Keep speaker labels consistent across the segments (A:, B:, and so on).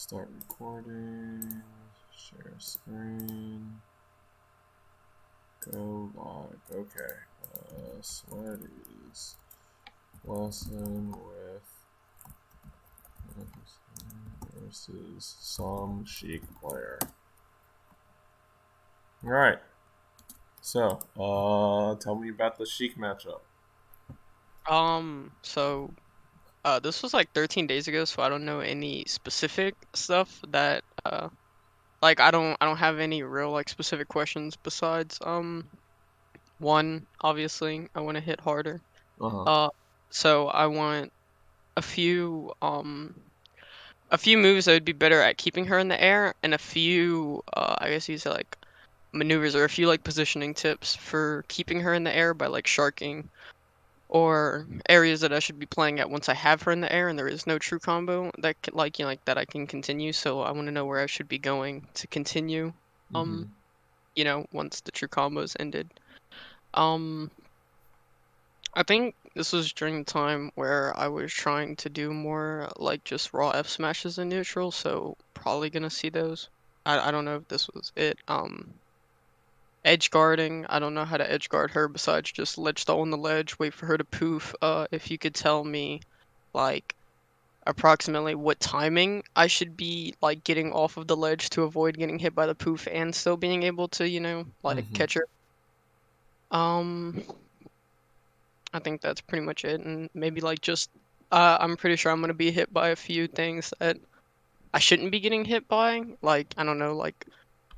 A: Start recording. Share screen. Go live. Okay. So what is lesson with versus some Sheik player? All right. So, tell me about the Sheik matchup.
B: This was like 13 days ago, so I don't know any specific stuff that like I don't have any real like specific questions besides one, obviously I want to hit harder.
A: Uh-huh.
B: Uh so I want a few um a few moves that would be better at keeping her in the air, and a few I guess you say like maneuvers, or a few like positioning tips for keeping her in the air by like sharking, or areas that I should be playing at once I have her in the air and there is no true combo that like like that I can continue. So I want to know where I should be going to continue.
A: Mm-hmm.
B: Once the true combos ended. Um, I think this was during the time where I was trying to do more like just raw F smashes in neutral. So probably gonna see those. I don't know if this was it. Edge guarding. I don't know how to edge guard her besides just ledge stall on the ledge, wait for her to poof. If you could tell me like approximately what timing I should be like getting off of the ledge to avoid getting hit by the poof and still being able to, like
A: Mm-hmm.
B: catch her. Um, I think that's pretty much it, and maybe like just I'm pretty sure I'm gonna be hit by a few things that I shouldn't be getting hit by, like I don't know, like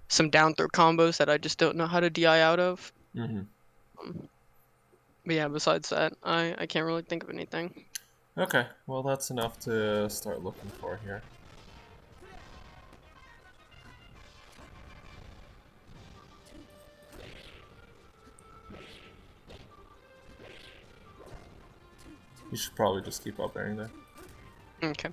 B: some down throw combos that I just don't know how to DI out of.
A: Mm-hmm.
B: Um, but yeah, besides that, I can't really think of anything.
A: Okay. Well, that's enough to start looking for here. You should probably just keep up airing there.
B: Okay.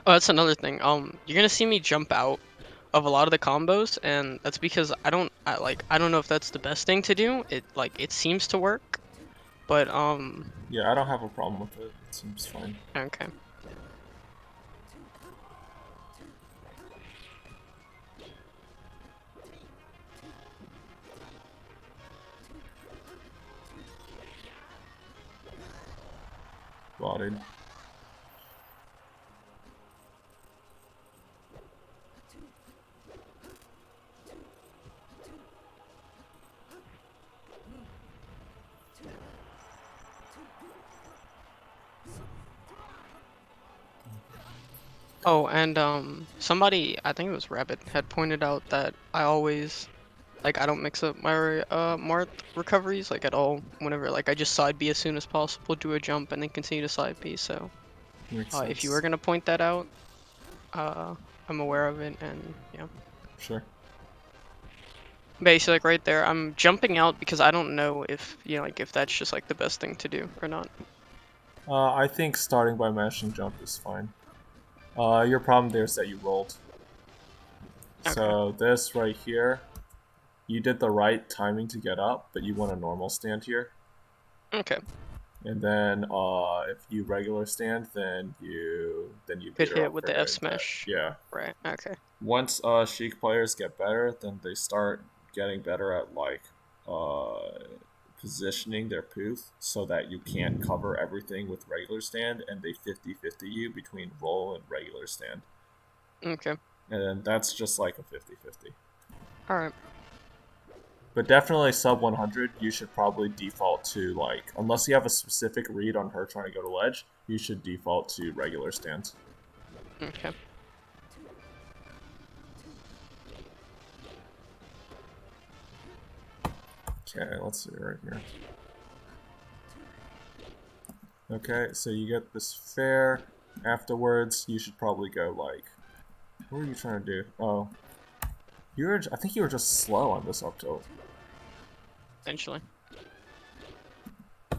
B: Oh, that's another thing. You're gonna see me jump out of a lot of the combos, and that's because I don't know if that's the best thing to do. It seems to work, but
A: Yeah, I don't have a problem with it. It seems fine.
B: okay.
A: Bodied.
B: Oh, and somebody, I think it was Rabbit, had pointed out that I always I don't mix up my Marth recoveries like at all. Whenever like I just side B as soon as possible, do a jump, and then continue to side B. So
A: Makes
B: if you were
A: sense.
B: gonna point that out, uh, I'm aware of it, and yeah.
A: Sure.
B: Basically, like right there, I'm jumping out because I don't know if like if that's just like the best thing to do or not.
A: I think starting by mashing jump is fine. Your problem there is that you rolled.
B: Okay.
A: So this right here, you did the right timing to get up, but you want a normal stand here.
B: Okay.
A: And then if you regular stand, then you
B: Good
A: beat her
B: hit
A: up
B: with
A: for
B: the F
A: doing that.
B: smash.
A: Yeah.
B: Right. Okay.
A: Once Sheik players get better, then they start getting better at like uh, positioning their poof so that you can't cover everything with regular stand, and they 50-50 you between roll and regular stand.
B: Okay.
A: And then that's just like a 50-50.
B: All right.
A: But definitely sub 100, you should probably default to like, unless you have a specific read on her trying to go to ledge, you should default to regular stance.
B: Okay.
A: Okay, let's see right here. Okay, so you get this fair. Afterwards, you should probably go like, what were you trying to do? Oh, I think you were just slow on this up tilt.
B: Eventually. Oh,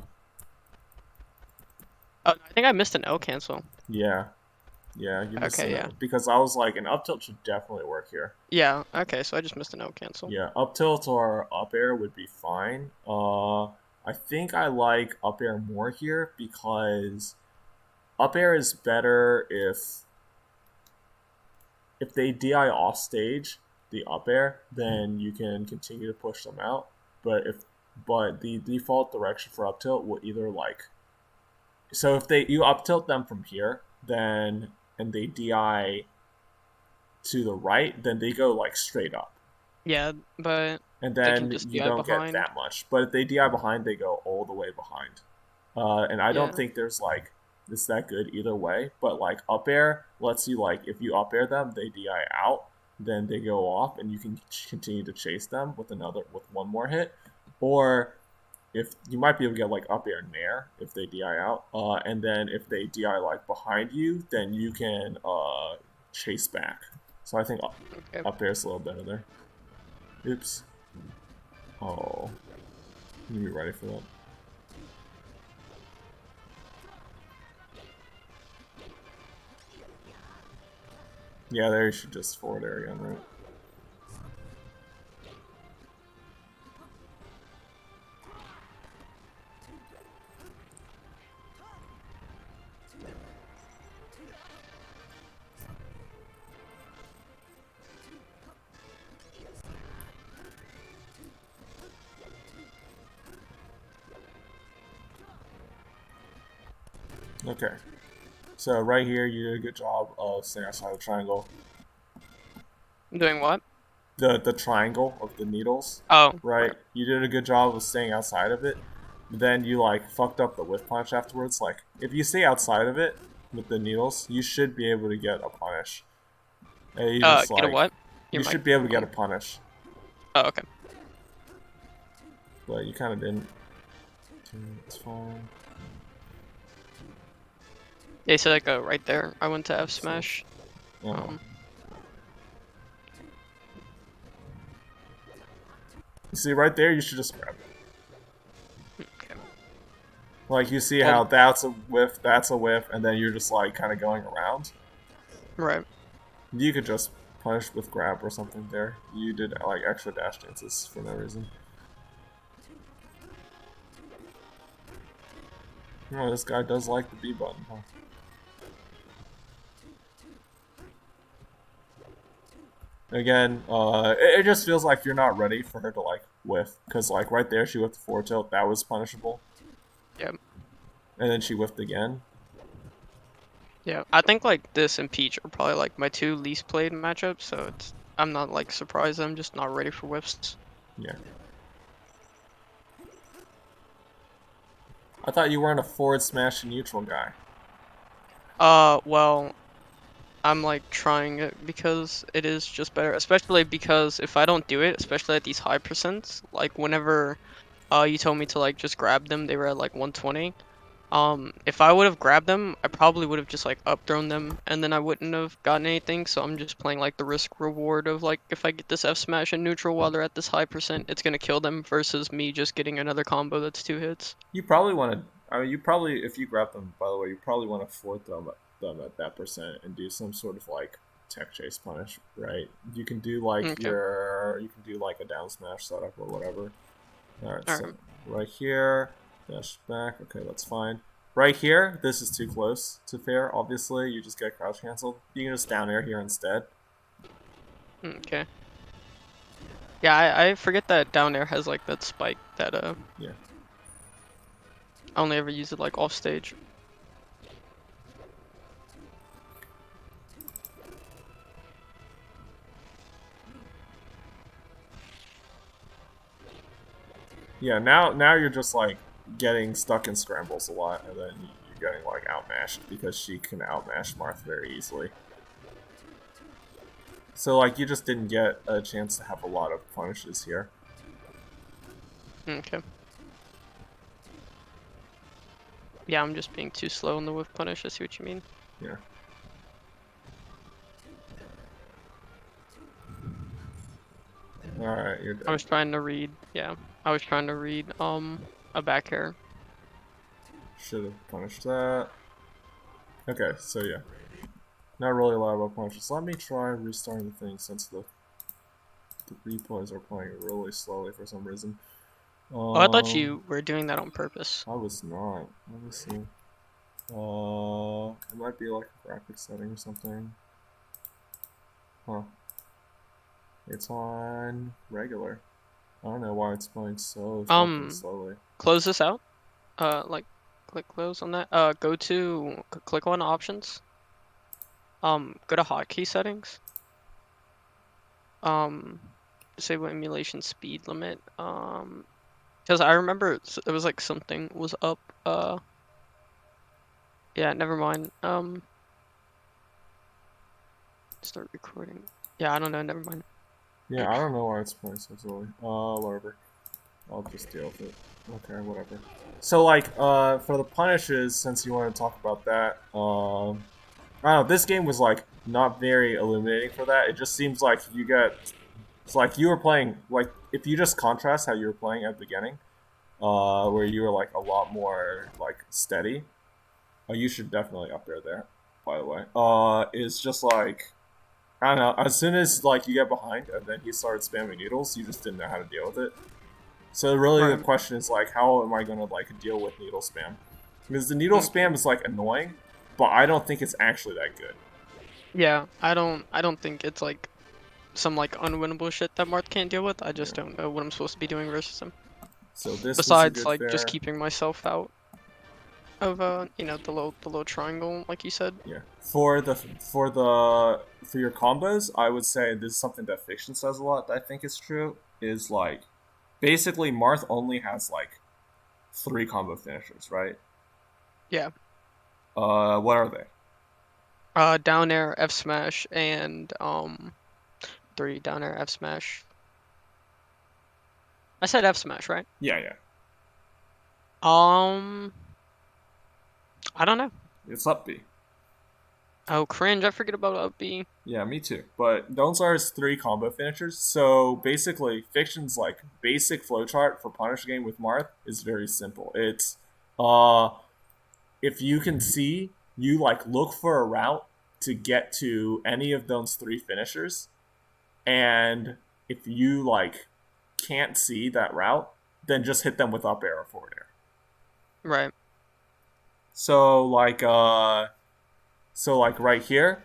B: I think I missed an L cancel.
A: Yeah, yeah, you missed
B: Okay.
A: an
B: Yeah.
A: because I was like, an up tilt should definitely work here.
B: Yeah. Okay. So I just missed an L cancel.
A: Yeah, up tilt or up air would be fine. I think I like up air more here because up air is better if they DI off stage the up air, then you can continue to push them out. But the default direction for up tilt will either like, so if you up tilt them from here, then and they DI to the right, then they go like straight up.
B: Yeah, but
A: And
B: they can
A: then
B: just
A: you
B: DI
A: don't get
B: behind.
A: that much. But if they DI behind, they go all the way behind. And I don't
B: Yeah.
A: think there's like it's that good either way. But like up air lets you like if you up air them, they DI out, then they go off, and you can continue to chase them with one more hit, or if you might be able to get like up air nair if they DI out, and then if they DI like behind you, then you can chase back. So I think
B: Okay.
A: up air is a little better there. Oops. Oh, you be ready for that. Yeah, there you should just forward air again, right? Okay. So right here, you did a good job of staying outside the triangle.
B: Doing what?
A: The triangle of the needles,
B: Oh,
A: right?
B: right.
A: You did a good job of staying outside of it. But then you like fucked up the whiff punch afterwards. Like if you stay outside of it with the needles, you should be able to get a punish. And you just
B: Get a
A: like
B: what?
A: you
B: Your
A: should be able to get a
B: microphone.
A: punish,
B: Oh, okay.
A: but you kind of didn't. It's fine.
B: Yeah, so like right there. I went to F
A: So,
B: smash.
A: oh. You see right there, you should just grab it.
B: Okay.
A: Like you see
B: Well,
A: how that's a whiff, and then you're just like kind of going around.
B: right.
A: You could just punish with grab or something there. You did like extra dash dances for no reason. Oh, this guy does like the B button, huh? Again, it just feels like you're not ready for her to like whiff, because like right there she whiffed the forward tilt, that was punishable,
B: Yeah.
A: and then she whiffed again.
B: Yeah. I think like this and Peach are probably like my two least played matchups, so I'm not like surprised. I'm just not ready for whiffs.
A: Yeah. I thought you weren't a forward smash and neutral guy.
B: Well, I'm like trying it because it is just better, especially because if I don't do it, especially at these high percents, like whenever you told me to like just grab them, they were at like 120. If I would have grabbed them, I probably would have just like up thrown them and then I wouldn't have gotten anything, so I'm just playing like the risk reward of like if I get this F smash in neutral while they're at this high percent, it's gonna kill them versus me just getting another combo that's 2 hits.
A: You probably want to. I mean, you probably, if you grab them, by the way, you probably want to forward them at that percent and do some sort of like tech chase punish, right? You can do like
B: Okay.
A: you can do like a down smash setup or whatever. All right, so
B: Alright.
A: right here, dash back. Okay, that's fine. Right here, this is too close to fair. Obviously, you just get crouch canceled. You can just down air here instead.
B: Okay. Yeah, I forget that down air has like that spike that
A: Yeah.
B: I only ever use it like off stage.
A: Yeah, now you're just like getting stuck in scrambles a lot, and then you're getting like outmashed because she can outmash Marth very easily. So like you just didn't get a chance to have a lot of punishes here.
B: Okay. Yeah, I'm just being too slow in the whiff punish. I see what you mean.
A: Yeah. All right, you're
B: I
A: dead.
B: was trying to read. Yeah, I was trying to read a back air.
A: Should have punished that. Okay, so yeah, not really a lot about punishes. Let me try restarting the thing since the replays are playing really slowly for some reason.
B: Oh, I thought
A: Um,
B: you were doing that on purpose.
A: I was not. Let me see. It might be like a graphic setting or something. Huh. It's on regular. I don't know why it's playing so fucking slowly.
B: Close this out. Like, click close on that. Go to click on options. Go to hotkey settings. Um, Disable emulation speed limit. Because I remember it was like something was up. Yeah, never mind. Start recording. Yeah, I don't know. Never mind.
A: Yeah, I don't know why it's playing so slowly. Whatever. I'll just deal with it. Okay, whatever. So, like, for the punishes, since you want to talk about that, I don't know, this game was, like, not very illuminating for that. It just seems like you get, it's like you were playing, like, if you just contrast how you were playing at the beginning, where you were, like, a lot more, like, steady. Oh, you should definitely up there, by the way. It's just, like, I don't know, as soon as, like, you get behind and then he started spamming needles, you just didn't know how to deal with it. So really, the
B: Right.
A: question is like, how am I gonna like deal with needle spam? Because the needle
B: Okay.
A: spam is like annoying, but I don't think it's actually that good.
B: Yeah, I don't think it's like some like unwinnable shit that Marth can't deal with. I just
A: Yeah.
B: don't know what I'm supposed to be doing versus him.
A: So this was a
B: Besides
A: good
B: like just
A: fair.
B: keeping myself out of the little triangle like you said.
A: Yeah. For your combos, I would say this is something that fiction says a lot. That I think is true. Is like basically Marth only has like 3 combo finishers, right?
B: Yeah.
A: What are they?
B: Down air, F smash, and 3 down air, F smash. I said F smash, right?
A: Yeah, yeah.
B: Um, I don't know.
A: It's up B.
B: Oh, cringe! I forget about up B.
A: Yeah, me too. But those are his 3 combo finishers. So basically, Fiction's like basic flowchart for Punish Game with Marth is very simple. It's uh if you can see, you like look for a route to get to any of those 3 finishers, and if you like can't see that route, then just hit them with up air or forward air.
B: Right.
A: So like right here,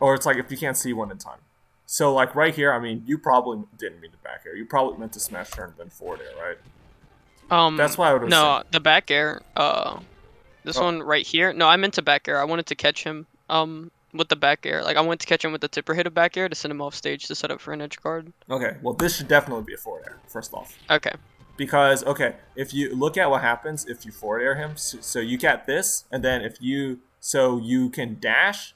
A: or it's like if you can't see one in time. So like right here, I mean, you probably didn't mean to back air. You probably meant to smash turn then forward air, right? That's what I would assume.
B: No, the back air. This
A: Oh,
B: one right here. No, I meant to back air. I wanted to catch him. With the back air. Like I wanted to catch him with the tipper hit of back air to send him off stage to set up for an edge guard.
A: okay. Well, this should definitely be a forward air. First off,
B: Okay.
A: because okay, if you look at what happens if you forward air him, so you get this, and then if you you can dash,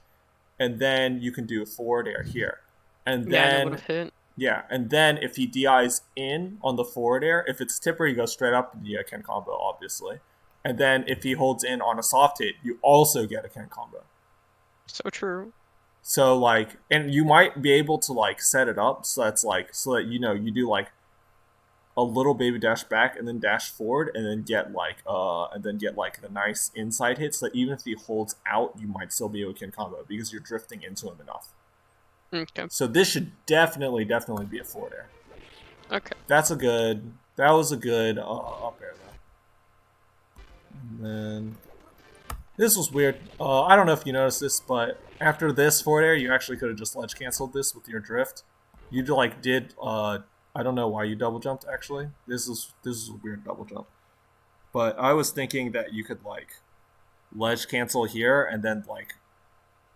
A: and then you can do a forward air here, and
B: Yeah, and it would
A: then
B: have hit.
A: yeah, and then if he DIs in on the forward air, if it's tipper, he goes straight up, the Ken combo, obviously. And then if he holds in on a soft hit, you also get a Ken combo.
B: So true.
A: So like, and you might be able to like set it up so that's like so that you do like a little baby dash back and then dash forward and then get like the nice inside hit so that even if he holds out, you might still be able to Ken combo because you're drifting into him enough.
B: Okay.
A: So this should definitely be a forward air.
B: Okay.
A: That was a good up air though. And then this was weird. I don't know if you noticed this, but after this forward air, you actually could have just ledge canceled this with your drift. You like did. I don't know why you double jumped. Actually, this is a weird double jump. But I was thinking that you could like ledge cancel here and then like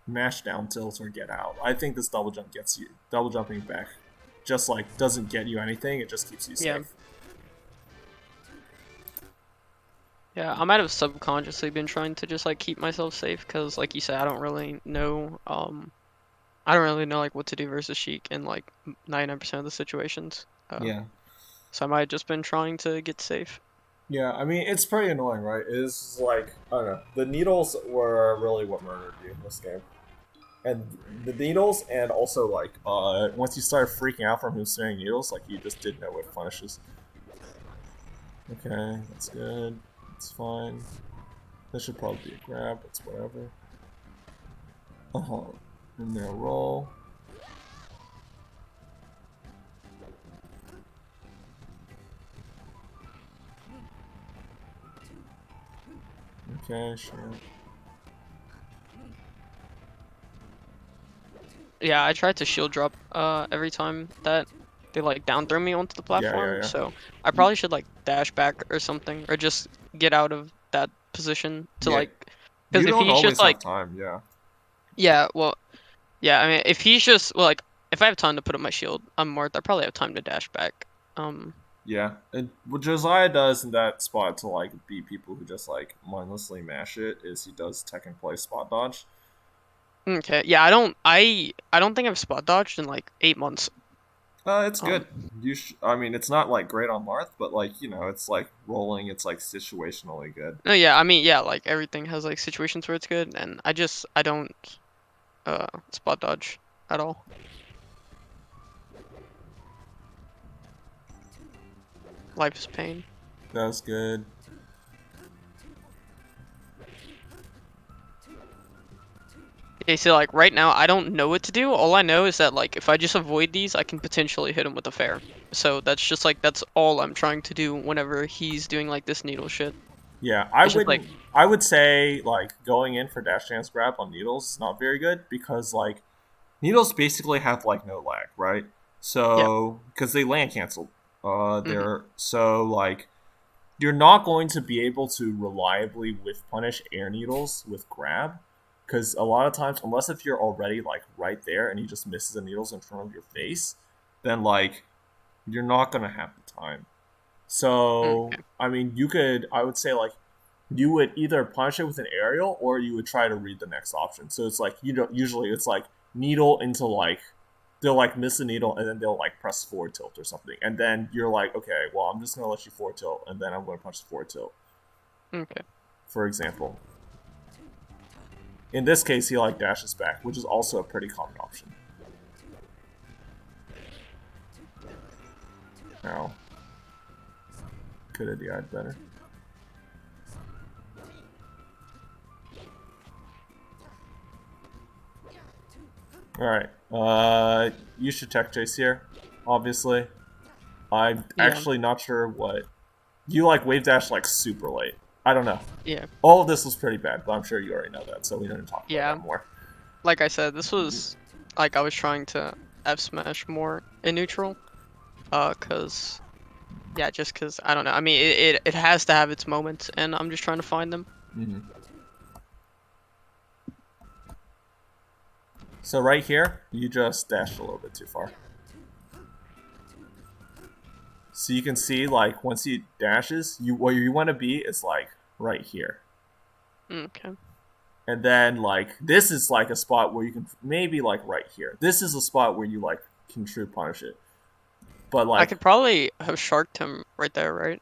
A: mash down tilt or get out. I think this double jump gets you double jumping back. Just like doesn't get you anything. It just keeps you
B: Yeah.
A: safe.
B: Yeah, I might have subconsciously been trying to just like keep myself safe because, like you said, I don't really know. I don't really know like what to do versus Sheik in like 99% of the situations.
A: Yeah.
B: So I might have just been trying to get safe.
A: Yeah, I mean it's pretty annoying, right? It's like I don't know. The needles were really what murdered you in this game, and the needles, and also like once you started freaking out from him spamming needles, like you just didn't know what punishes. Okay, that's good. That's fine. This should probably be a grab. It's whatever. And there roll. Okay, sure.
B: Yeah, I tried to shield drop every time that they like down throw me onto the
A: Yeah, yeah,
B: platform,
A: yeah.
B: so I probably should like dash back or something, or just get out of that position to
A: Yeah,
B: like, because
A: you
B: if
A: don't
B: he's just
A: always have
B: like,
A: time. Yeah.
B: yeah, well, yeah, I mean, if he's just well, like, if I have time to put up my shield, I'm marked. I probably have time to dash back.
A: Yeah, and what Josiah does in that spot to like beat people who just like mindlessly mash it is he does tech and play spot dodge.
B: Okay, yeah, I don't think I've spot dodged in like 8 months.
A: It's good. I mean, it's not like great on Marth, but like it's like rolling. It's like situationally good.
B: No, yeah, I mean, yeah, like everything has like situations where it's good, and I don't spot dodge at all. Life is pain.
A: That's good.
B: Okay, so like right now I don't know what to do. All I know is that like if I just avoid these, I can potentially hit him with a fair. So that's just like that's all I'm trying to do whenever he's doing like this needle shit.
A: Yeah, I
B: It's just like
A: wouldn't. I would say like going in for dash dance grab on needles is not very good because like needles basically have like no lag, right?
B: yeah.
A: So because they land canceled,
B: Hmm.
A: they're so like you're not going to be able to reliably whiff punish air needles with grab because a lot of times, unless if you're already like right there and he just misses the needles in front of your face, then like you're not gonna have the time. So
B: Okay.
A: I mean, I would say like you would either punish it with an aerial or you would try to read the next option. So it's like you don't usually it's like needle into like they'll like miss a needle and then they'll like press forward tilt or something. And then you're like, okay, well I'm just gonna let you forward tilt and then I'm gonna punch the forward tilt,
B: Okay.
A: for example. In this case he like dashes back, which is also a pretty common option. Now could have DI'd better. Alright. You should check Jace here, obviously. I'm
B: Yeah.
A: actually not sure what you like wave dash like super late. I don't know.
B: Yeah.
A: All of this was pretty bad, but I'm sure you already know that, so we don't need to talk about
B: Yeah.
A: that more.
B: Like I said, this was like I was trying to F smash more in neutral. Cause yeah, just cause I don't know. I mean, it has to have its moments, and I'm just trying to find them.
A: Mm-hmm. So right here, you just dashed a little bit too far. So you can see, like, once he dashes, you where you want to be is like right here,
B: Okay.
A: and then like this is like a spot where you can maybe like right here. This is a spot where you like can true punish it, but
B: I
A: like
B: could probably have sharked him right there, right?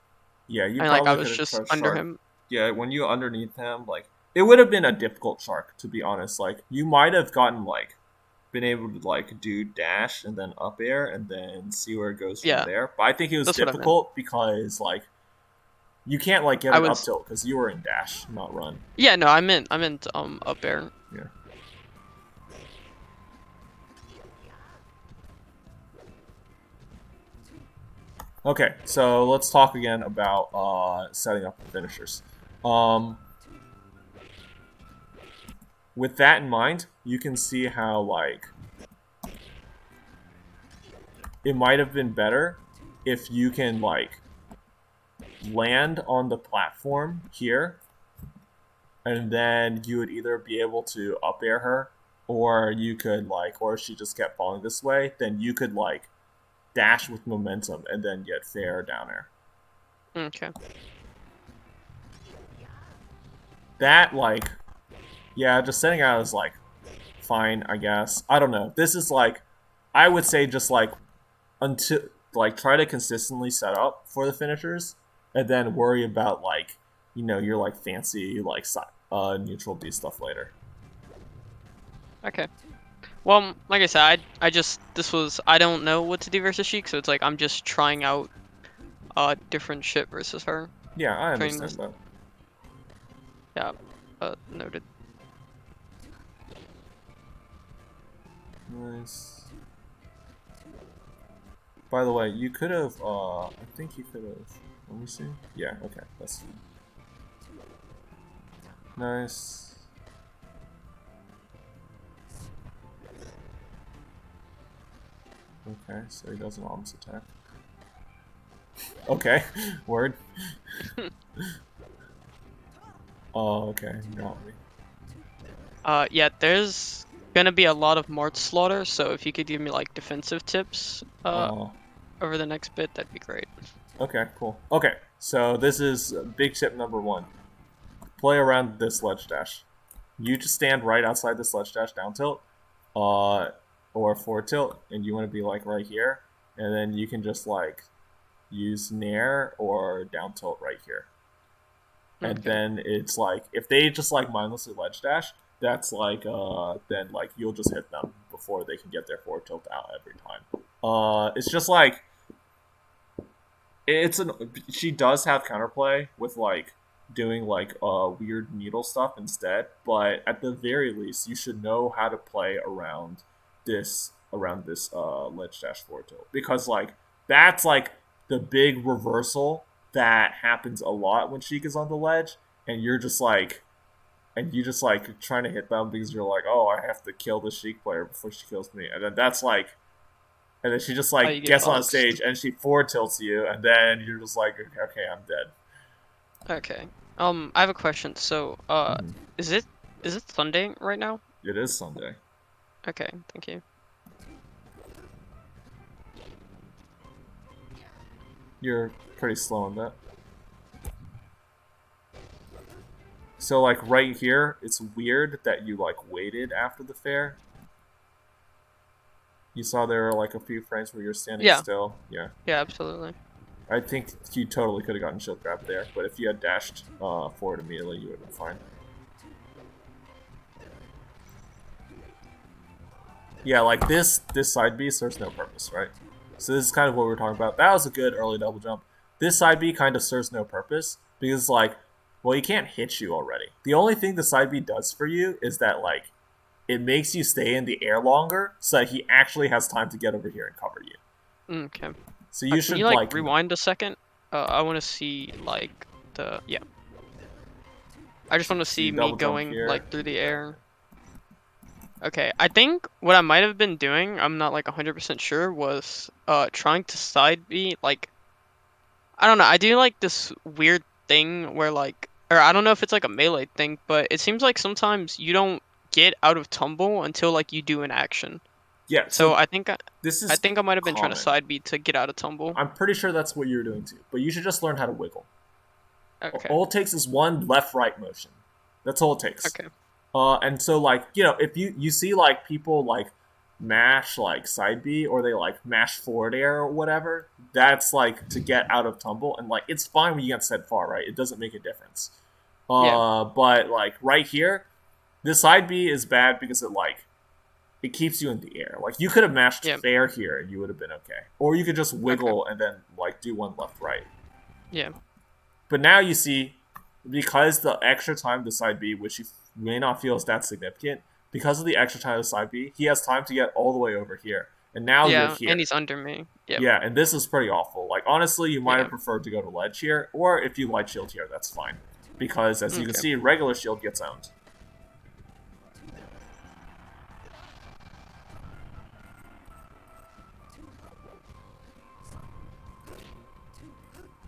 A: yeah, you
B: I mean, like I
A: probably
B: was
A: could have
B: just
A: tried
B: under
A: shark.
B: him.
A: Yeah, when you underneath him, like it would have been a difficult shark to be honest. Like you might have gotten like been able to like do dash and then up air and then see where it goes from
B: Yeah,
A: there. But I think it was
B: that's what I meant.
A: difficult because like you can't like get
B: I
A: it up
B: was.
A: tilt because you were in dash, not run.
B: Yeah, no, I meant up air.
A: Yeah. Okay, so let's talk again about setting up the finishers. Um, with that in mind, you can see how like it might have been better if you can like land on the platform here and then you would either be able to up air her or you could like or if she just kept falling this way then you could like dash with momentum and then get fair down air.
B: Okay.
A: That like yeah, just setting out is like fine, I guess. I don't know, this is like I would say just like until like try to consistently set up for the finishers and then worry about like your like fancy like neutral B stuff later.
B: Okay. Well, like I said, I just this was I don't know what to do versus Sheik, so it's like I'm just trying out different shit versus her.
A: Yeah, I
B: Training
A: understand
B: this.
A: that.
B: Yeah. Noted.
A: Nice. By the way, you could have, I think you could have, let me see. Yeah, okay, that's fine. Nice. Okay, so he does an arms attack. Okay, word. Oh, okay, you got me.
B: Yeah, there's gonna be a lot of Mart slaughter, so if you could give me like defensive tips
A: Oh,
B: over the next bit, that'd be great.
A: okay, cool. Okay, so this is big tip number one. Play around this ledge dash. You just stand right outside this ledge dash down tilt, or forward tilt, and you want to be like right here, and then you can just like use nair or down tilt right here. And
B: Okay.
A: then it's like if they just like mindlessly ledge dash, that's like then like you'll just hit them before they can get their forward tilt out every time. It's just like it's an she does have counterplay with like doing like weird needle stuff instead, but at the very least you should know how to play around this ledge dash forward tilt, because like that's like the big reversal that happens a lot when Sheik is on the ledge, and you're just like and you just like trying to hit them because you're like, oh, I have to kill the Sheik player before she kills me, and then that's like and then she just
B: Oh, you
A: like
B: get
A: gets on
B: boxed.
A: stage and she forward tilts you, and then you're just like, okay, I'm dead.
B: Okay. I have a question. So,
A: Mm-hmm.
B: is it Sunday right now?
A: It is Sunday.
B: Okay, thank you.
A: You're pretty slow on that. So like right here, it's weird that you like waited after the fair. You saw there were like a few frames where you're standing
B: Yeah,
A: still. Yeah,
B: yeah, absolutely.
A: I think you totally could have gotten shield grab there, but if you had dashed forward immediately, you would have been fine. Yeah, like this side B serves no purpose, right? So this is kind of what we were talking about. That was a good early double jump. This side B kind of serves no purpose because like, well, he can't hit you already. The only thing the side B does for you is that like it makes you stay in the air longer so that he actually has time to get over here and cover you.
B: Okay.
A: So you
B: Can you
A: should
B: like
A: like
B: rewind a second? I want to see like yeah. I just want to
A: see
B: see me
A: double jump
B: going
A: here.
B: like through the air. Okay, I think what I might have been doing, I'm not like 100% sure, was trying to side B like I don't know, I do like this weird thing where like or I don't know if it's like a melee thing, but it seems like sometimes you don't get out of tumble until like you do an action.
A: Yeah,
B: So
A: so this
B: I
A: is
B: think I might have been trying to
A: common.
B: side B to get out of tumble.
A: I'm pretty sure that's what you're doing too, but you should just learn how to wiggle.
B: Okay.
A: All it takes is one left right motion. That's all it takes.
B: Okay.
A: And so like if you see like people like mash like side B or they like mash forward air or whatever, that's like to get out of tumble, and like it's fine when you get set far, right? It doesn't make a difference.
B: Yeah.
A: But like right here, this side B is bad because it keeps you in the air. Like you could have mashed
B: Yeah.
A: fair here and you would have been okay, or you could just
B: Okay.
A: wiggle and then like do one left right.
B: Yeah.
A: But now you see, because the extra time to side B, which you may not feel is that significant, because of the extra time to side B, he has time to get all the way over here. And now you're
B: Yeah, and
A: here.
B: he's under me. Yep.
A: Yeah, and this is pretty awful. Like, honestly, you might
B: Yeah.
A: have preferred to go to ledge here, or if you light shield here, that's fine. Because, as you can
B: Okay.
A: see, regular shield gets owned.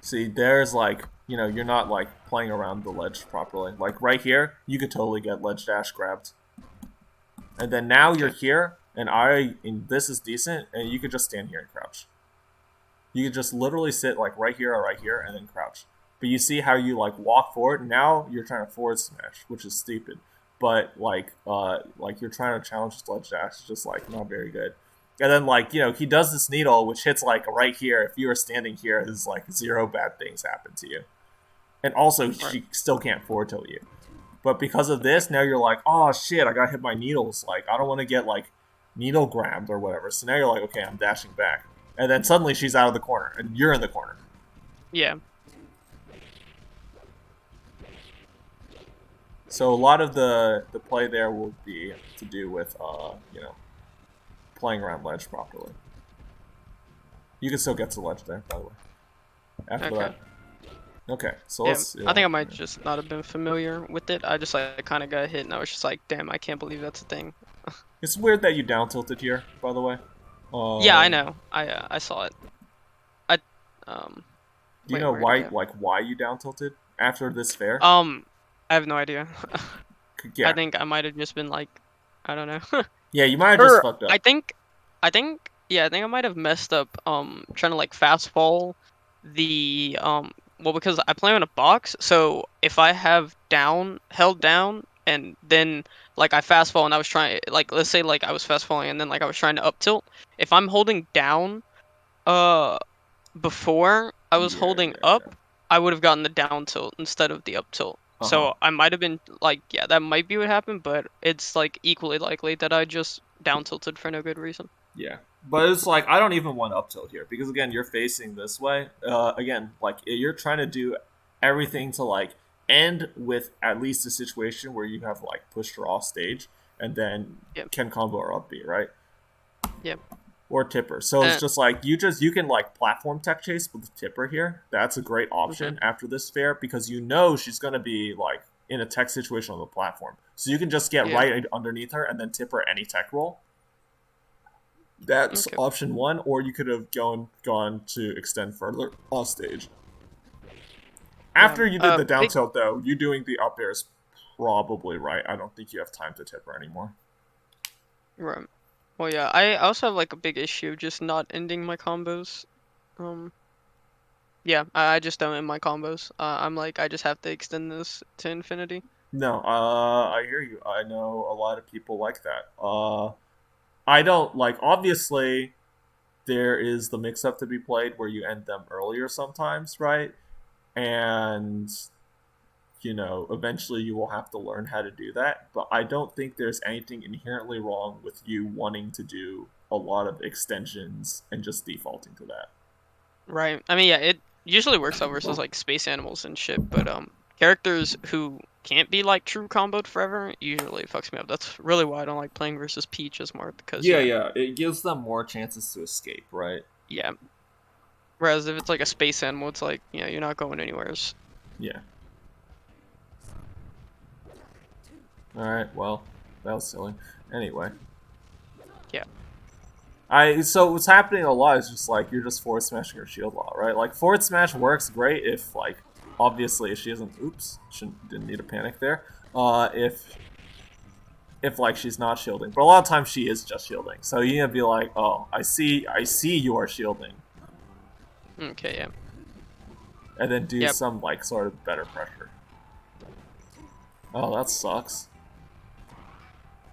A: See, there's like, you're not like playing around the ledge properly. Like, right here, you could totally get ledge dash grabbed. And then now you're
B: Okay.
A: here, and this is decent, and you could just stand here and crouch. You could just literally sit like right here or right here and then crouch. But you see how you like walk forward, and now you're trying to forward smash, which is stupid. But like you're trying to challenge his ledge dash, it's just like not very good. And then like, he does this needle which hits like right here. If you were standing here, there's like zero bad things happen to you. And also
B: All right.
A: she still can't forward tilt you. But because of this, now you're like, oh shit, I got hit by needles. Like, I don't want to get like needle grabbed or whatever. So now you're like, okay, I'm dashing back. And then suddenly she's out of the corner, and you're in the corner.
B: Yeah.
A: So a lot of the play there will be to do with playing around ledge properly. You can still get to ledge there, by the way. After
B: Okay.
A: that, Okay, so
B: Yeah,
A: let's see
B: I
A: what
B: think I might
A: happened
B: just not have been familiar with it. I just like kind of got hit, and I was just like, damn, I can't believe that's a thing.
A: here. It's weird that you down tilted here, by the way.
B: Yeah, I
A: Um,
B: know. I saw it. I um
A: do you
B: wait,
A: know
B: where'd it
A: why,
B: go?
A: like, why you down tilted after this fair?
B: Um, I have no idea. I
A: Yeah,
B: think I might have just been like, I don't know.
A: yeah, you might have just
B: Or
A: fucked
B: I
A: up.
B: think, I think, yeah, I think I might have messed up. Trying to like fast fall the well, because I play on a box, so if I have down held down and then like I fast fall and I was trying like let's say like I was fast falling and then like I was trying to up tilt. If I'm holding down, uh, before I was
A: Yeah,
B: holding
A: yeah,
B: up,
A: yeah.
B: I would have gotten the down tilt instead of the up tilt.
A: Uh huh.
B: So I might have been like, yeah, that might be what happened, but it's like equally likely that I just down tilted for no good reason.
A: Yeah, but it's like I don't even want up tilt here because again, you're facing this way. Again, like you're trying to do everything to like end with at least a situation where you have like pushed her off stage and then
B: Yep.
A: can combo her up B, right?
B: Yep.
A: Or tipper. So it's
B: Uh,
A: just like you can like platform tech chase with the tipper here. That's a great
B: mhm.
A: option after this fair because you know she's gonna be like in a tech situation on the platform. So you can just get
B: Yeah.
A: right underneath her and then tip her any tech roll. That's
B: Okay.
A: option one, or you could have gone to extend further off stage.
B: Yeah.
A: After you did the down
B: Big.
A: tilt though, you doing the up air is probably right. I don't think you have time to tip her anymore.
B: Right. Well, yeah. I also have like a big issue just not ending my combos. Um. Yeah. I just don't end my combos. I'm like I just have to extend this to infinity.
A: No, I hear you. I know a lot of people like that. I don't like. Obviously, there is the mix up to be played where you end them earlier sometimes, right? And eventually you will have to learn how to do that. But I don't think there's anything inherently wrong with you wanting to do a lot of extensions and just defaulting to that.
B: Right. I mean, yeah, it usually works out versus like space animals and shit, but characters who can't be like true comboed forever usually fucks me up. That's really why I don't like playing versus Peach as more because
A: Yeah,
B: yeah,
A: yeah, it gives them more chances to escape, right?
B: yeah. Whereas if it's like a space animal, it's like, yeah, you're not going anywhere.
A: Yeah. All right. Well, that was silly. Anyway,
B: Yeah.
A: so what's happening a lot is just like you're just forward smashing her shield a lot, right? Like forward smash works great if like obviously if she isn't. Oops, didn't need a panic there. If like she's not shielding, but a lot of times she is just shielding. So you need to be like, oh, I see you are shielding,
B: Okay, yeah.
A: and then do
B: Yep.
A: some like sort of better pressure. Oh, that sucks.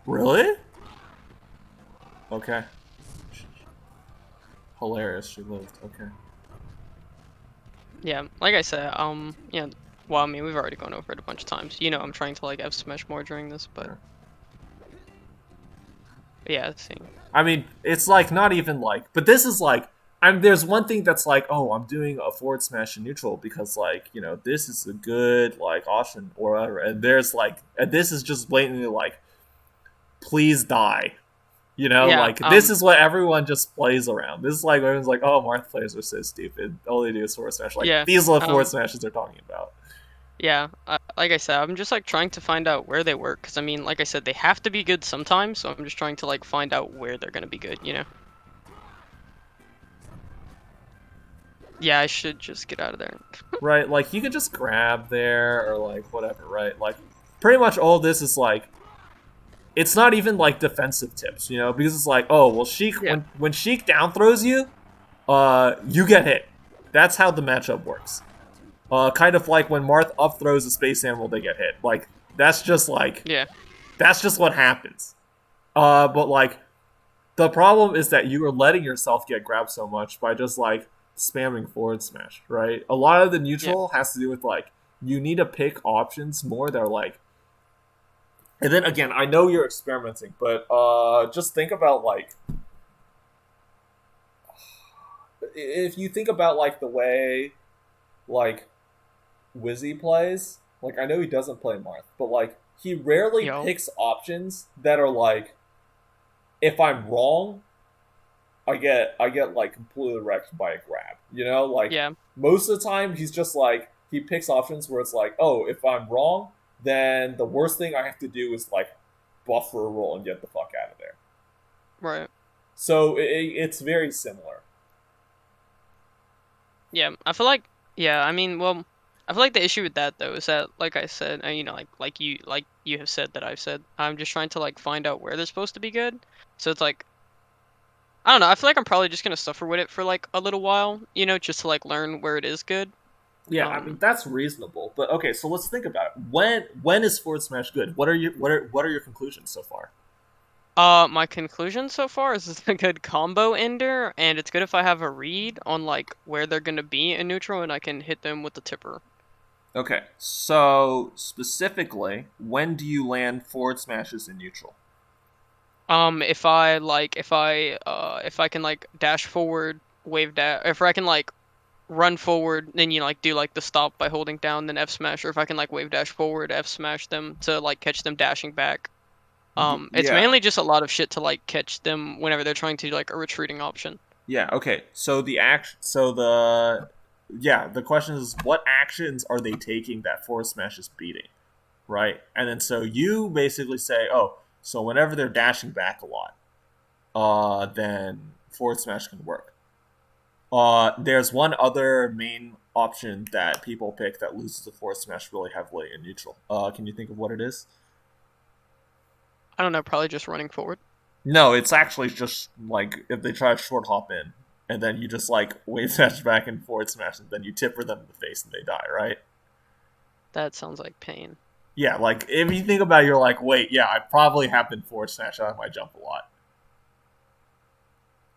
A: Really? Okay. Hilarious. She lived. Okay.
B: Yeah. Like I said, yeah. Well, I mean, we've already gone over it a bunch of times. You know, I'm trying to like F smash more during this, but
A: Yeah.
B: yeah, see.
A: I mean, it's like not even like, but this is like, there's one thing that's like, oh, I'm doing a forward smash in neutral because like, this is a good like option or whatever, and there's like, and this is just blatantly like, please die.
B: Yeah.
A: Like this is what everyone just plays around. This is like everyone's like, oh, Marth players are so stupid. All they do is forward smash. Like
B: Yeah.
A: these are the forward smashes they're talking about.
B: Yeah, like I said, I'm just like trying to find out where they work because I mean, like I said, they have to be good sometimes. So I'm just trying to like find out where they're gonna be good. You know? Yeah, I should just get out of there.
A: Right? Like you could just grab there or like whatever, right? Like pretty much all this is like it's not even like defensive tips, because it's like, oh well Sheik
B: Yeah.
A: when Sheik down throws you, you get hit. That's how the matchup works. Kind of like when Marth up throws a space animal, they get hit. Like that's just
B: Yeah.
A: what happens. But like the problem is that you are letting yourself get grabbed so much by just like spamming forward smash, right? A lot of the
B: Yeah.
A: neutral has to do with like you need to pick options more that are like. And then again, I know you're experimenting, but just think about like if you think about like the way like Wizzy plays, like I know he doesn't play Marth, but like he rarely
B: Yo.
A: picks options that are like if I'm wrong, I get like completely wrecked by a grab. Like
B: Yeah.
A: most of the time he's just like he picks options where it's like, oh, if I'm wrong, then the worst thing I have to do is like buffer a roll and get the fuck out of there.
B: Right.
A: So it's very similar.
B: Yeah, I feel like yeah, I mean, well, I feel like the issue with that though is that, like I said, you know, like you have said that I've said, I'm just trying to like find out where they're supposed to be good. So it's like I don't know. I feel like I'm probably just gonna suffer with it for like a little while, you know, just to like learn where it is good.
A: Yeah, I mean
B: Um,
A: that's reasonable. But okay, so let's think about it. When is Forward Smash good? What are your conclusions so far?
B: my conclusion so far is it's a good combo ender, and it's good if I have a read on like where they're gonna be in neutral, and I can hit them with the tipper.
A: Okay, so specifically, when do you land forward smashes in neutral?
B: If I like, if I can like dash forward, wave dash, if I can like run forward, then you know, like do like the stop by holding down, then F smash, or if I can like wave dash forward, F smash them to like catch them dashing back. It's
A: Yeah,
B: mainly just a lot of shit to like catch them whenever they're trying to do like a retreating option.
A: yeah. Okay, so the action, so the yeah, the question is, what actions are they taking that forward smash is beating, right? And then so you basically say, oh, so whenever they're dashing back a lot, then forward smash can work. There's one other main option that people pick that loses the forward smash really heavily in neutral. Can you think of what it is?
B: I don't know, probably just running forward.
A: No, it's actually just like if they try to short hop in, and then you just like wave smash back and forward smash, and then you tipper them in the face and they die, right?
B: That sounds like pain.
A: Yeah, like if you think about it, you're like, wait, yeah, I probably have been forward smash out of my jump a lot.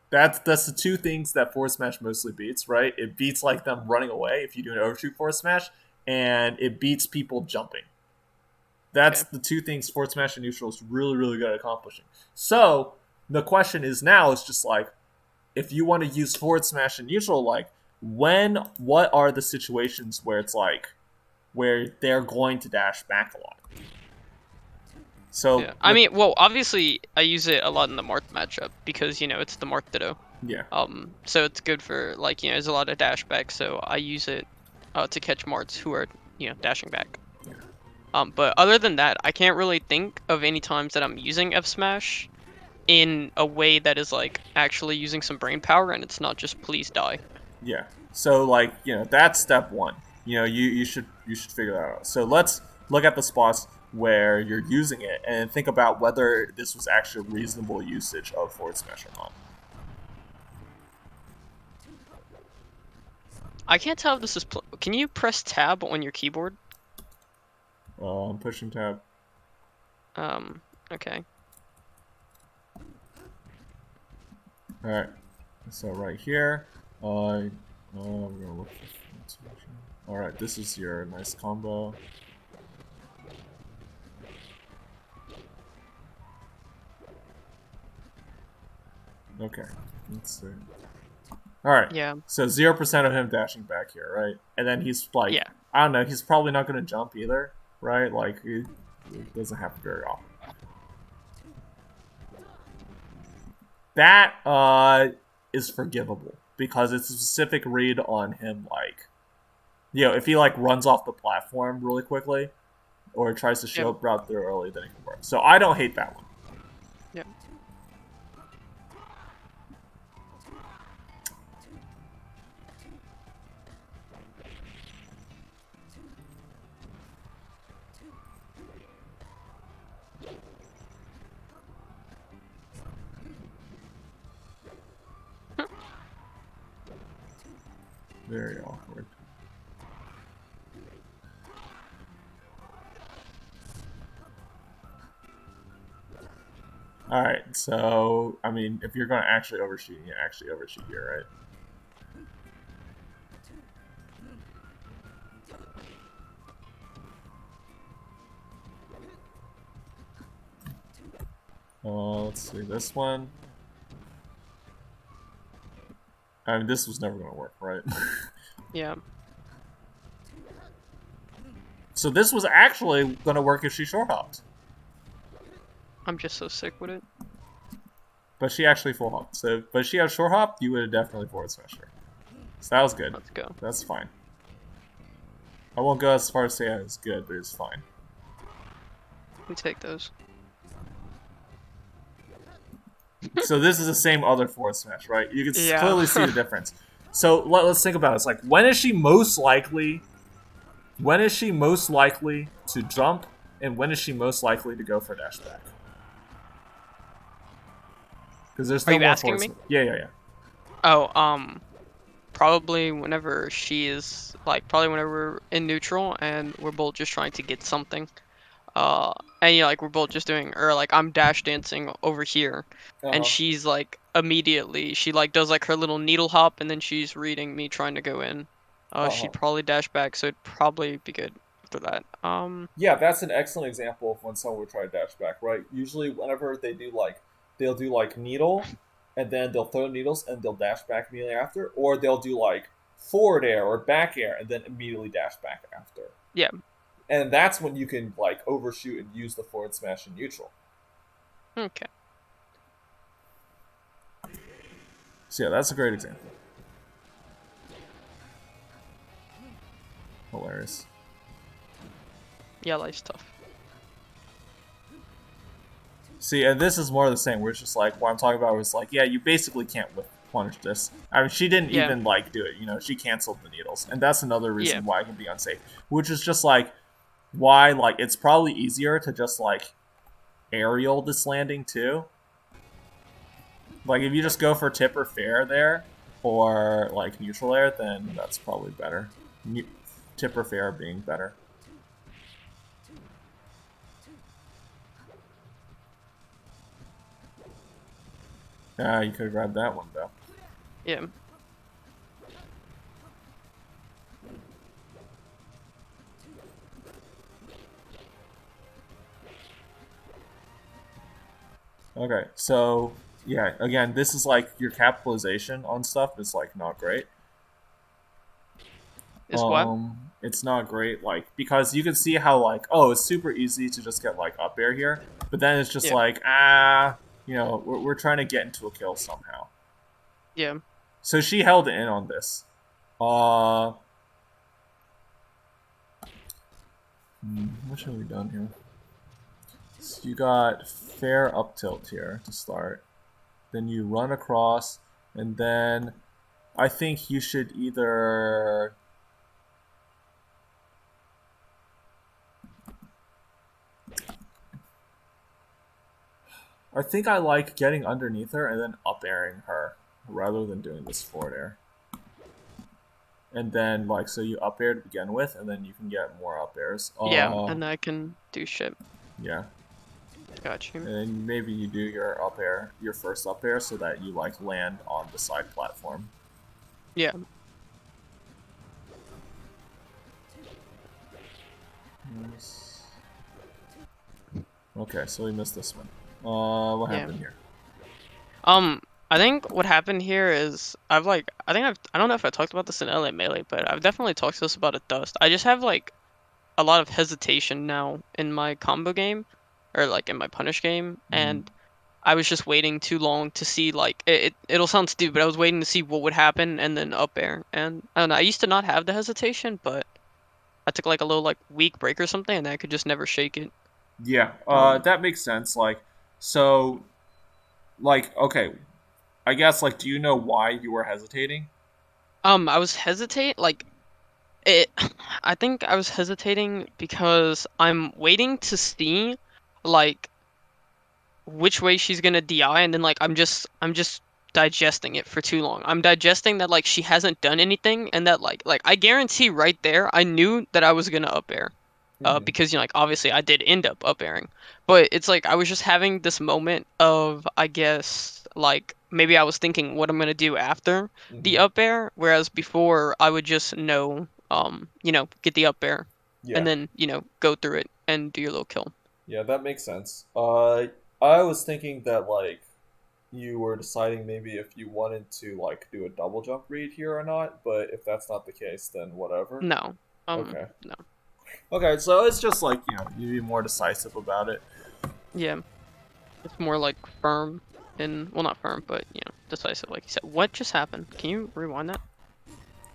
A: That's the two things that forward smash mostly beats, right? It beats like them running away if you do an overshoot forward smash, and it beats people jumping. That's
B: Okay.
A: the two things forward smash and neutral is really, really good at accomplishing. So the question is now is just like, if you want to use forward smash and neutral, like what are the situations where it's like where they're going to dash back a lot? So
B: Yeah. I
A: with
B: mean, well, obviously I use it a lot in the Marth matchup because you know it's the Marth Ditto.
A: yeah,
B: So it's good for like you know there's a lot of dash back, so I use it to catch Marts who are you know dashing back.
A: yeah,
B: But other than that, I can't really think of any times that I'm using F Smash in a way that is like actually using some brain power and it's not just please die.
A: yeah. So like that's step one. You should figure that out. So let's look at the spots where you're using it and think about whether this was actually reasonable usage of forward smash or not.
B: I can't tell if this is. Can you press tab on your keyboard?
A: I'm pushing tab.
B: Um. Okay.
A: All right. So right here, we're gonna look. All right, this is your nice combo. Okay, let's see. All right,
B: Yeah.
A: so 0% of him dashing back here, right? And then he's like,
B: Yeah.
A: I don't know, he's probably not gonna jump either, right? Like it doesn't happen very often. That is forgivable because it's a specific read on him, like if he like runs off the platform really quickly or tries to
B: Yeah.
A: show up route through early, then it can work. So I don't hate that one.
B: Yeah.
A: Very awkward. All right, so I mean, if you're going to actually overshoot, you actually overshoot here, right? Let's see this one. I mean, this was never going to work, right?
B: Yeah.
A: So this was actually going to work if she short hopped,
B: I'm just so sick with it.
A: but she actually full hopped. So, but if she had short hop, you would have definitely forward smashed her. So that was good.
B: Let's go.
A: That's fine. I won't go as far as say it's good, but it's fine.
B: We take those.
A: So this is the same other forward smash, right? You can
B: Yeah.
A: clearly see the difference. So let's think about it. It's like when is she most likely? When is she most likely to jump, and when is she most likely to go for a dash back? Because there's
B: Are
A: no
B: you
A: more
B: asking
A: forward
B: me?
A: smash. Yeah, yeah, yeah.
B: Oh, probably whenever she is like probably whenever we're in neutral and we're both just trying to get something. Uh, and like we're both just doing, or like I'm dash dancing over here,
A: Uh
B: and
A: huh.
B: she's like immediately she like does like her little needle hop, and then she's reading me trying to go in.
A: Uh huh.
B: She'd probably dash back, so it'd probably be good after that.
A: Yeah, that's an excellent example of when someone would try to dash back, right? Usually, whenever they do like, they'll do like needle, and then they'll throw needles and they'll dash back immediately after, or they'll do like forward air or back air and then immediately dash back after.
B: Yeah.
A: And that's when you can like overshoot and use the forward smash in neutral.
B: Okay.
A: So yeah, that's a great example. Hilarious.
B: Yeah, life's tough.
A: See, and this is more of the same. Where it's just like what I'm talking about was like, yeah, you basically can't punish this. I mean, she didn't
B: Yeah.
A: even like do it. You know, she canceled the needles, and that's another
B: Yeah.
A: reason why it can be unsafe. Which is just like why like it's probably easier to just like aerial this landing too. Like if you just go for tip or fair there, or like neutral air, then that's probably better. Tip or fair being better. Yeah, you could have grabbed that one though.
B: Yeah.
A: Okay, so yeah, again, this is like your capitalization on stuff is like not great.
B: Is what?
A: It's not great, like because you can see how like oh, it's super easy to just get like up air here, but then it's just
B: Yeah.
A: like you know, we're trying to get into a kill somehow.
B: Yeah.
A: So she held in on this. Uh, what should we done here? So you got fair up tilt here to start. Then you run across, and then I think you should either. I think I like getting underneath her and then up airing her rather than doing this forward air. And then like so you up air to begin with, and then you can get more up airs.
B: Yeah. And I can do shit.
A: Yeah.
B: Got you.
A: And then maybe you do your up air, your first up air, so that you like land on the side platform.
B: Yeah.
A: Okay, so we missed this one. What
B: Yeah.
A: happened here?
B: I think what happened here is I don't know if I talked about this in LA Melee, but I've definitely talked to this about a dust. I just have like a lot of hesitation now in my combo game, or like in my punish game,
A: Mm.
B: and I was just waiting too long to see like it'll sound stupid. I was waiting to see what would happen and then up air, and I don't know. I used to not have the hesitation, but I took like a little like week break or something, and I could just never shake it.
A: Yeah,
B: Um,
A: that makes sense. Like, so, like, okay, I guess, like, do you know why you were hesitating?
B: I was hesitate like it. I think I was hesitating because I'm waiting to see like which way she's gonna DI, and then like I'm just digesting it for too long. I'm digesting that like she hasn't done anything, and that like I guarantee right there I knew that I was gonna up air.
A: Mm-hmm.
B: Because you know like obviously I did end up airing. But it's like I was just having this moment of I guess like maybe I was thinking what I'm gonna do after
A: Mm-hmm.
B: the up air, whereas before I would just know you know, get the up air and
A: Yeah,
B: then, you know, go through it and do your little kill.
A: yeah, that makes sense. I was thinking that like you were deciding maybe if you wanted to like do a double jump read here or not, but if that's not the case, then whatever.
B: No.
A: Okay.
B: No.
A: Okay, so it's just like you know you be more decisive about it.
B: Yeah. It's more like firm and well not firm, but you know, decisive like you said. What just happened? Can you rewind that?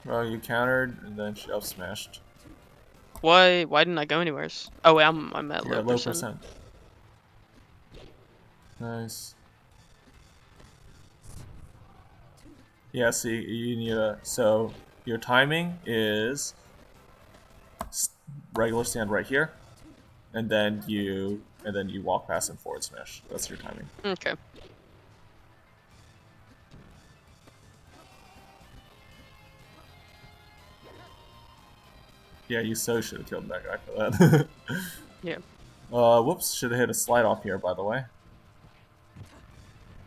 A: Well, you countered and then she up smashed.
B: Why didn't I go anywheres? Oh wait, I'm at
A: You're
B: low
A: at low
B: percent.
A: percent. Nice. Yeah, see, you need a... So, your timing is regular stand right here, and then you walk past and forward smash. That's your timing.
B: Okay.
A: Yeah, you so should have killed that guy for that.
B: Yeah.
A: Whoops, should have hit a slide off here, by the way.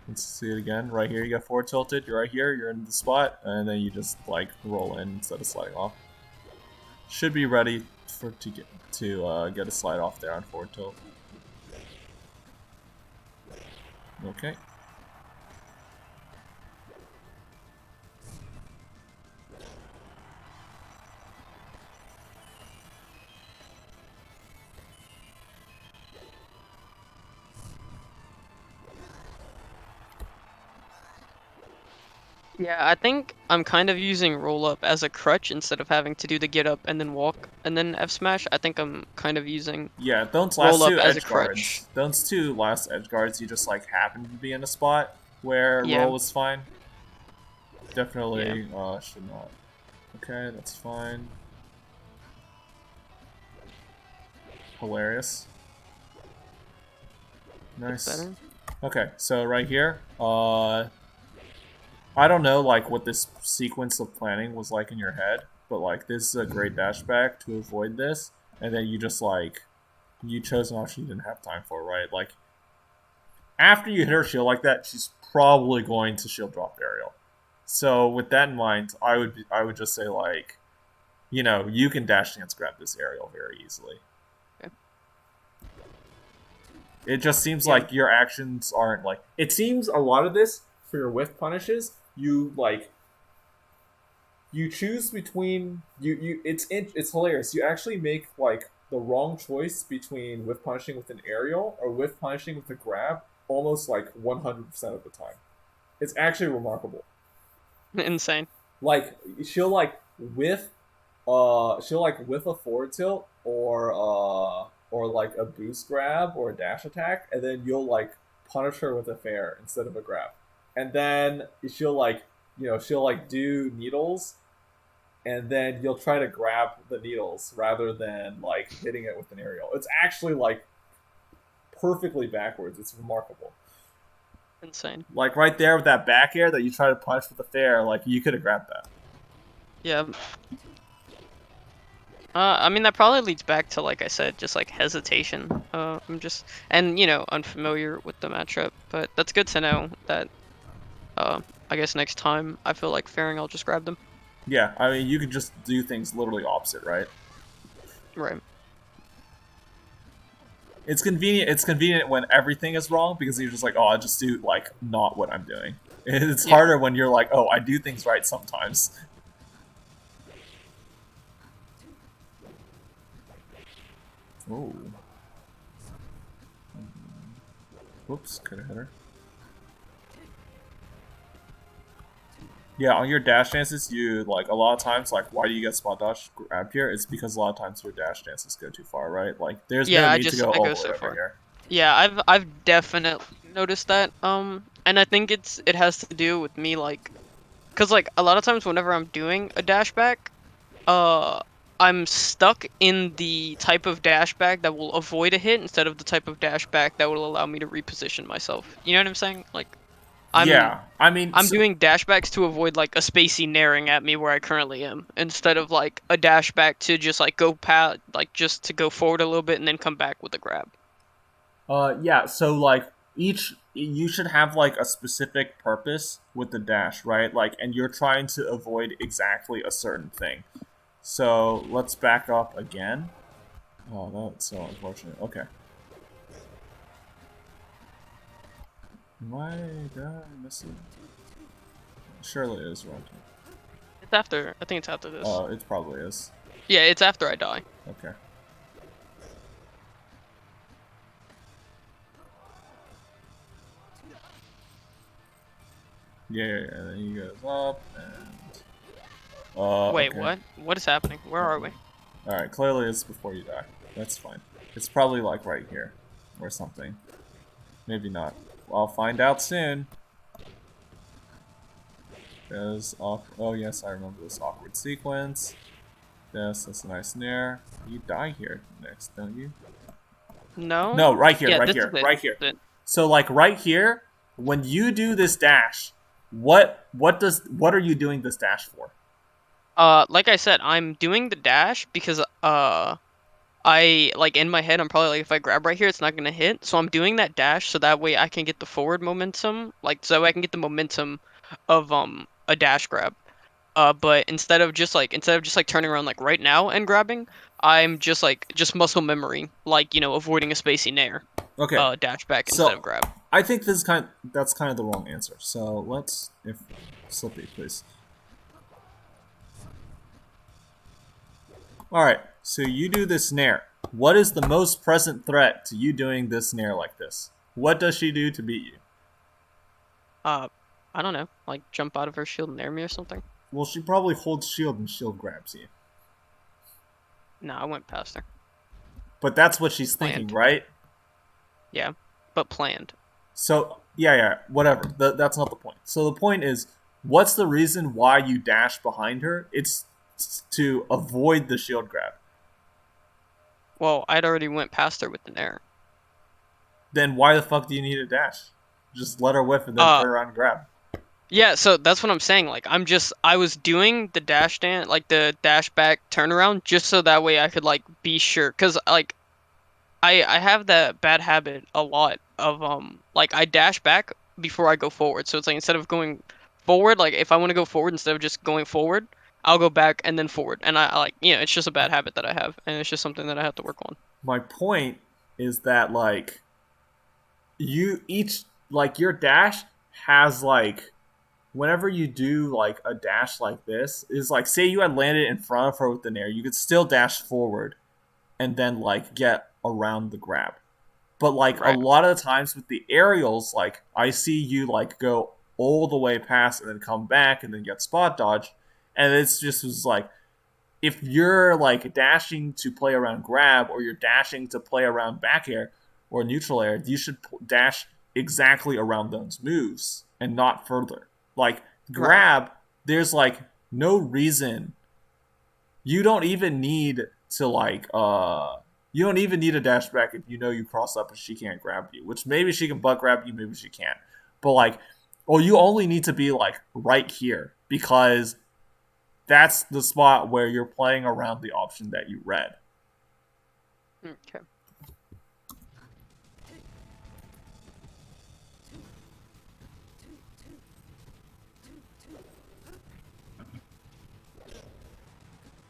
A: Let's see it again. Right here, you got forward tilted. You're right here. You're in the spot, and then you just like roll in instead of sliding off. Should be ready to get a slide off there on forward tilt. Okay.
B: Yeah, I think I'm kind of using roll up as a crutch instead of having to do the get up and then walk and then F smash. I think I'm kind of using
A: Yeah, those
B: roll
A: last
B: up
A: two
B: as a
A: edge
B: crutch.
A: guards. Those two last edge guards, you just like happen to be in a spot where
B: Yeah.
A: roll was fine. Definitely
B: Yeah.
A: should not. Okay, that's fine. Hilarious. Nice.
B: Better.
A: Okay, so right here, I don't know like what this sequence of planning was like in your head, but like this is a great dash back to avoid this, and then you just like you chose an option you didn't have time for, right? Like after you hit her shield like that, she's probably going to shield drop aerial. So with that in mind, I would just say like, you know, you can dash dance grab this aerial very easily.
B: Okay.
A: It just seems like your actions aren't like. It seems a lot of this for your whiff punishes. You like. You choose between you. It's hilarious. You actually make like the wrong choice between whiff punishing with an aerial or whiff punishing with a grab almost like 100% of the time. It's actually remarkable.
B: Insane.
A: Like she'll like whiff she'll like whiff a forward tilt or like a boost grab or a dash attack, and then you'll like punish her with a fair instead of a grab. And then she'll like she'll like do needles, and then you'll try to grab the needles rather than like hitting it with an aerial. It's actually like perfectly backwards. It's remarkable.
B: Insane.
A: Like right there with that back air that you try to punish with the fair, like you could have grabbed that.
B: Yeah. I mean that probably leads back to like I said, just like hesitation. I'm just unfamiliar with the matchup, but that's good to know that. I guess next time I feel like fairing, I'll just grab them.
A: Yeah, I mean you could just do things literally opposite, right?
B: Right.
A: It's convenient. It's convenient when everything is wrong because you're just like, oh, I just do like not what I'm doing. It's harder when you're like, oh, I do things right sometimes. Oh. Whoops, could have hit her. Yeah, on your dash dances, you like a lot of times, like, why do you get spot dodge grabbed here? It's because a lot of times your dash dances go too far, right? Like, there's no need to go all the way
B: so
A: over
B: far.
A: here.
B: Yeah, I've definitely noticed that. And I think it has to do with me like, cause like a lot of times whenever I'm doing a dash back, I'm stuck in the type of dash back that will avoid a hit instead of the type of dash back that will allow me to reposition myself. You know what I'm saying? Like, I'm
A: Yeah, I mean,
B: I'm doing dashbacks to avoid like a spacey naring at me where I currently am, instead of like a dashback to just like go just to go forward a little bit and then come back with a grab.
A: yeah. So like you should have like a specific purpose with the dash, right? Like, and you're trying to avoid exactly a certain thing. So let's back up again. Oh, that's so unfortunate. Okay. Why did I miss it? Surely it is wrong.
B: It's after. I think it's after this.
A: It probably is.
B: Yeah, it's after I die.
A: Okay. Yeah, and then he goes up and.
B: Wait,
A: Okay.
B: what? What is happening? Where are we?
A: Alright, clearly it's before you die. That's fine. It's probably like right here. Or something. Maybe not. I'll find out soon. There's oh yes, I remember this awkward sequence. Yes, that's a nice nair. You die here next, don't you?
B: No?
A: No, right here,
B: Yeah,
A: right
B: this is
A: here,
B: it.
A: right here.
B: This is it.
A: So like right here, when you do this dash, what are you doing this dash for?
B: Like I said, I'm doing the dash because I like in my head I'm probably like if I grab right here it's not gonna hit. So I'm doing that dash so that way I can get the forward momentum. Like so I can get the momentum of a dash grab. But instead of just like turning around like right now and grabbing, I'm just muscle memory, like, avoiding a spacey nair.
A: Okay,
B: Dash back instead of
A: so
B: grab.
A: I think that's kind of the wrong answer. So let's if Slippy, please. All right, so you do this nair. What is the most present threat to you doing this nair like this? What does she do to beat you?
B: Uh, I don't know, like jump out of her shield and nair me or something.
A: Well, she probably holds shield and shield grabs you.
B: No, I went past her.
A: But that's what she's thinking,
B: Planned.
A: right?
B: Yeah, but planned.
A: So, yeah, whatever. That's not the point. So the point is, what's the reason why you dash behind her? It's to avoid the shield grab.
B: Well, I'd already went past her with the nair.
A: Then why the fuck do you need a dash? Just let her whiff and then
B: Uh,
A: turn around and grab.
B: Yeah, so that's what I'm saying. Like, I was doing the dash dance, like the dash back turnaround, just so that way I could like be sure, cause like I have that bad habit a lot of like I dash back before I go forward. So it's like instead of going forward, like if I want to go forward instead of just going forward, I'll go back and then forward. And I like it's just a bad habit that I have, and it's just something that I have to work on.
A: My point is that like you each like your dash has like whenever you do like a dash like this is like say you had landed in front of her with the nair, you could still dash forward and then like get around the grab. But like a
B: Right.
A: lot of the times with the aerials, like I see you like go all the way past and then come back and then get spot dodge, and it's just was like if you're like dashing to play around grab or you're dashing to play around back air or neutral air, you should dash exactly around those moves and not further. Like
B: Right.
A: grab, there's like no reason. You don't even need to like you don't even need a dash back if you know you cross up and she can't grab you, which maybe she can butt grab you, maybe she can't. But like, or you only need to be like right here because that's the spot where you're playing around the option that you read.
B: Okay.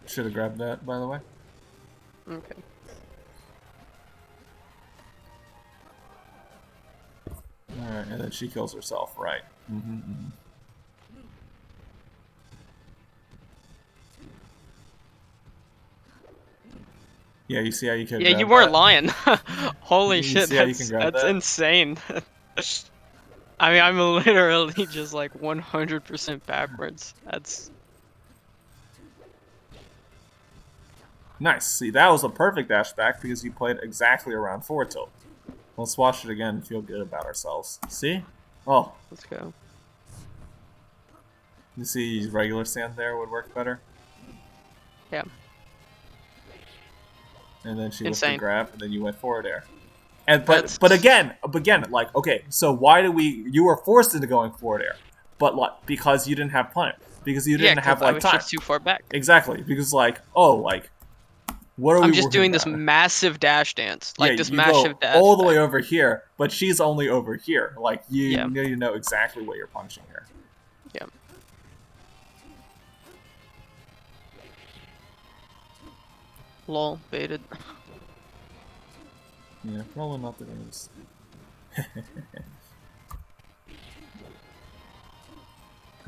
A: Should have grabbed that, by the way.
B: Okay.
A: All right, and then she kills herself, right? Yeah, you see how you can
B: Yeah, you
A: grab
B: weren't
A: that?
B: lying. Holy
A: You
B: shit,
A: see how you can grab
B: that's
A: that?
B: insane. I mean, I'm literally just like 100% backwards. That's
A: Nice. See, that was a perfect dash back because you played exactly around forward tilt. Let's watch it again and feel good about ourselves. See? Oh,
B: let's go.
A: you see regular stand there would work better?
B: Yeah,
A: And then she looked to
B: insane.
A: grab, and then you went forward air. And
B: That's
A: but again, like okay, so why do we? You were forced into going forward air, but like because you didn't have punish, because you
B: yeah,
A: didn't
B: because
A: have
B: I
A: like
B: was
A: time.
B: just too far back.
A: Exactly, because like oh like what are we
B: I'm just
A: worried
B: doing this
A: about?
B: massive dash dance,
A: Yeah,
B: like this
A: you
B: massive
A: go
B: dash
A: all the way
B: back.
A: over here, but she's only over here. Like you
B: Yeah,
A: need to know exactly what you're punching here.
B: yeah. Lol, baited.
A: Yeah, probably not the names.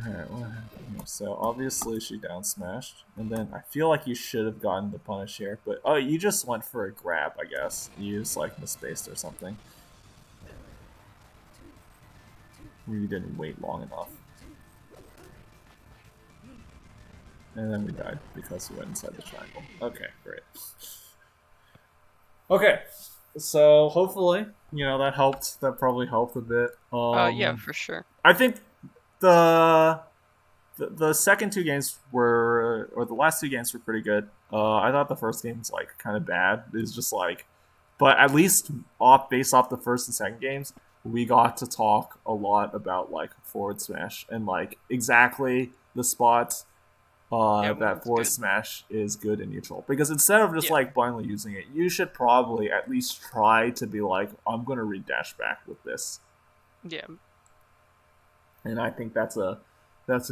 A: Alright, what happened here? So obviously she down smashed, and then I feel like you should have gotten the punish here, but oh, you just went for a grab, I guess. You just like misspaced or something. You didn't wait long enough. And then we died because we went inside the triangle. Okay, great. Okay, so hopefully, that helped. That probably helped a bit.
B: Yeah, for sure.
A: I think the the second two games were, or the last two games were pretty good. I thought the first game was like kind of bad. It was just like, but at least based off the first and second games, we got to talk a lot about like forward smash and like exactly the spots
B: Yeah,
A: that
B: one's
A: forward
B: good.
A: smash is good in neutral. Because instead of just
B: Yeah,
A: like blindly using it, you should probably at least try to be like, I'm gonna read dash back with this,
B: yeah,
A: and I think that's a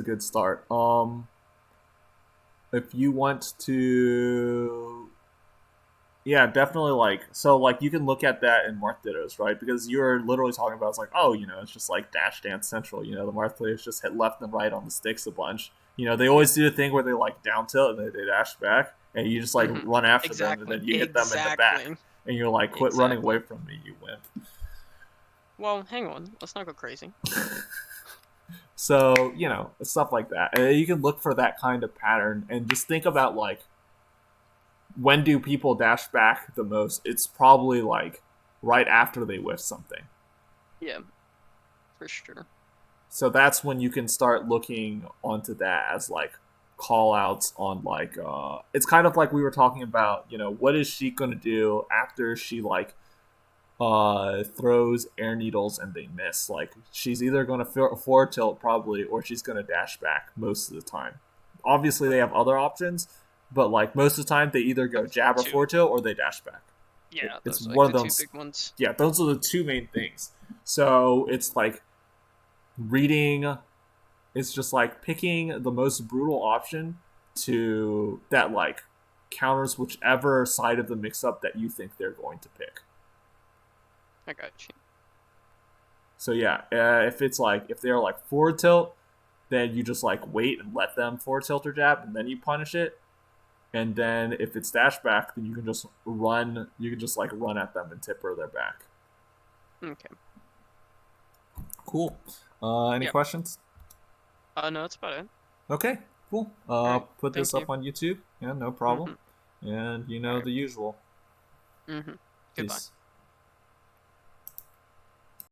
A: good start. If you want to, yeah, definitely, like, so like you can look at that in Marth Dittos, right? Because you're literally talking about, it's like, oh, it's just like dash dance central. The Marth players just hit left and right on the sticks a bunch. They
B: yeah.
A: always do the thing where they like down tilt and they dash back, and you just like
B: Mm-hmm.
A: run after them, and
B: Exactly.
A: then you hit them in the back,
B: Exactly.
A: and you're like, quit running away
B: Exactly.
A: from me, you wimp.
B: Well, hang on. Let's not go crazy.
A: So stuff like that. And you can look for that kind of pattern and just think about like, when do people dash back the most? It's probably like right after they whiff something.
B: Yeah, for sure.
A: So that's when you can start looking onto that as like call outs on like it's kind of like we were talking about, what is she gonna do after she like throws air needles and they miss. Like she's either gonna forward tilt probably, or she's gonna dash back most of the time. Obviously they
B: Right.
A: have other options, but like most of the time they either go
B: That's the
A: jab or
B: two.
A: forward tilt or they dash back.
B: Yeah,
A: It's
B: those are like
A: one of
B: the two
A: those.
B: big ones.
A: Yeah, those are the two main things. So it's like reading. It's just like picking the most brutal option to that like counters whichever side of the mix up that you think they're going to pick.
B: I got you.
A: So yeah, if it's like, if they're like forward tilt, then you just like wait and let them forward tilt or jab, and then you punish it. And then if it's dash back, then you can just run. You can just like run at them and tipper their back.
B: Okay.
A: Cool. Any
B: Yeah.
A: questions?
B: No, that's about it.
A: Okay, cool.
B: All right.
A: Put this
B: Thank you.
A: up on YouTube. Yeah, no problem.
B: Mhm.
A: And
B: All right.
A: the usual.
B: Mhm. Goodbye.
A: Peace.